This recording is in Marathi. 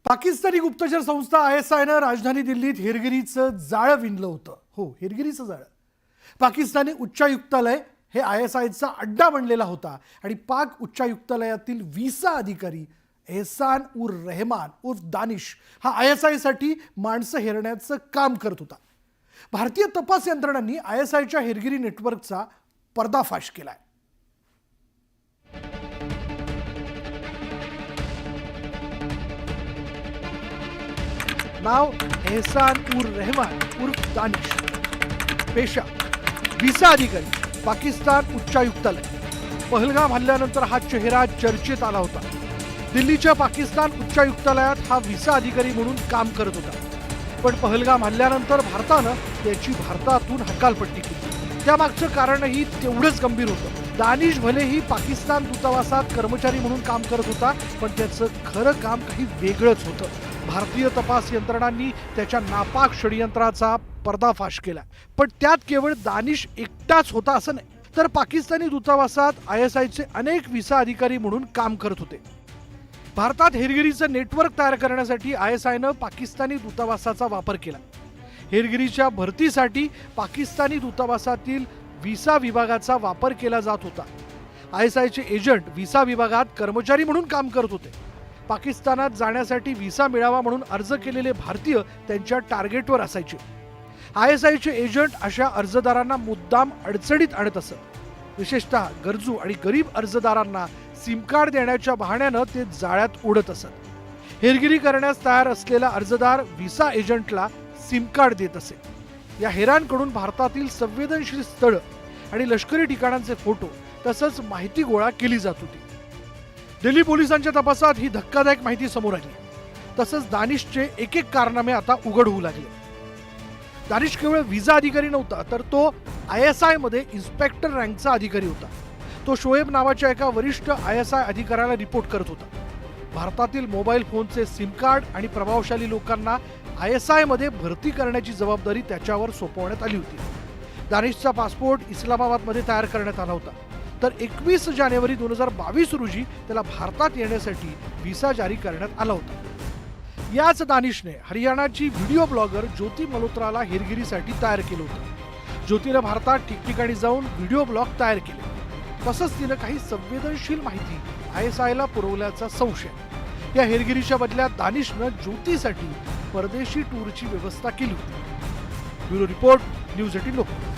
पाकिस्तानी गुप्तचर संस्था ISIनं राजधानी दिल्लीत हेरगिरीचं जाळं विणलं होतं. हो, हेरगिरीचं जाळं. पाकिस्तानी उच्चायुक्तालय हे ISIचा अड्डा बनलेला होता आणि पाक उच्चायुक्तालयातील व्हिसा अधिकारी एहसान उर रहमान उर्फ दानिश हा ISIसाठी माणसं हेरण्याचं काम करत होता. भारतीय तपास यंत्रणांनी ISIच्या हेरगिरी नेटवर्कचा पर्दाफाश केलाय. नाव एहसान उर रहमान उर्फ दानिश, पेशा व्हिसा अधिकारी, पाकिस्तान उच्चायुक्तालय. पहलगाम हल्ल्यानंतर हा चेहरा चर्चेत आला होता. दिल्लीच्या पाकिस्तान उच्चायुक्तालयात हा व्हिसा अधिकारी म्हणून काम करत होता. पण पहलगाम हल्ल्यानंतर भारतानं त्याची भारतातून हकालपट्टी केली. त्यामागचं कारणही तेवढंच गंभीर होतं. दानिश भलेही पाकिस्तान दूतावासात कर्मचारी म्हणून काम करत होता, पण त्याचं खरं काम काही वेगळंच होतं. भारतीय तपास यंत्रणांनी त्याच्या नापाक षडयंत्राचा पर्दाफाश केला. पण त्यात केवळ दानिश एकटाच होता असं नाही, तर पाकिस्तानी दूतावासात ISIचे अनेक व्हिसा अधिकारी म्हणून काम करत होते. भारतात हेरगिरीचं नेटवर्क तयार करण्यासाठी ISIनं पाकिस्तानी दूतावासाचा वापर केला. हेरगिरीच्या भरतीसाठी पाकिस्तानी दूतावासातील व्हिसा विभागाचा वापर केला जात होता. ISIचे एजंट व्हिसा विभागात कर्मचारी म्हणून काम करत होते. पाकिस्तानात जाण्यासाठी व्हिसा मिळावा म्हणून अर्ज केलेले भारतीय त्यांच्या टार्गेटवर असायचे. ISIचे एजंट अशा अर्जदारांना मुद्दाम अडचणीत आणत असत. विशेषतः गरजू आणि गरीब अर्जदारांना सिम कार्ड देण्याच्या बहाण्यानं ते जाळ्यात उडत असत. हेरगिरी करण्यास तयार असलेला अर्जदार व्हिसा एजंटला सिम कार्ड देत असे. या हेरांकडून भारतातील संवेदनशील स्थळं आणि लष्करी ठिकाणांचे फोटो तसंच माहिती गोळा केली जात होती. दिल्ली पोलिसांच्या तपासात ही धक्कादायक माहिती समोर आली. तसंच दानिशचे एक एक कारनामे आता उघड होऊ लागले. दानिश केवळ व्हिसा अधिकारी नव्हता, तर तो ISI मध्ये इन्स्पेक्टर रँकचा अधिकारी होता. तो शोएब नावाच्या एका वरिष्ठ ISI अधिकाऱ्याला रिपोर्ट करत होता. भारतातील मोबाईल फोनचे सिम कार्ड आणि प्रभावशाली लोकांना ISI मध्ये भरती करण्याची जबाबदारी त्याच्यावर सोपवण्यात आली होती. दानिशचा पासपोर्ट इस्लामाबादमध्ये तयार करण्यात आला होता, तर 21 जानेवारी 2022 रोजी त्याला भारतात येण्यासाठी व्हिसा जारी करण्यात आला होता. याच दानिशने हरियाणाची व्हिडिओ ब्लॉगर ज्योती मल्होत्राला हेरगिरीसाठी तयार केलं होतं. ज्योतीनं भारतात ठिकठिकाणी जाऊन व्हिडिओ ब्लॉग तयार केले. तसंच तिनं काही संवेदनशील माहिती ISIला पुरवल्याचा संशय. या हेरगिरीच्या बदल्यात दानिशनं ज्योतीसाठी परदेशी टूरची व्यवस्था केली होती. Bureau report, news 18 Lokmat.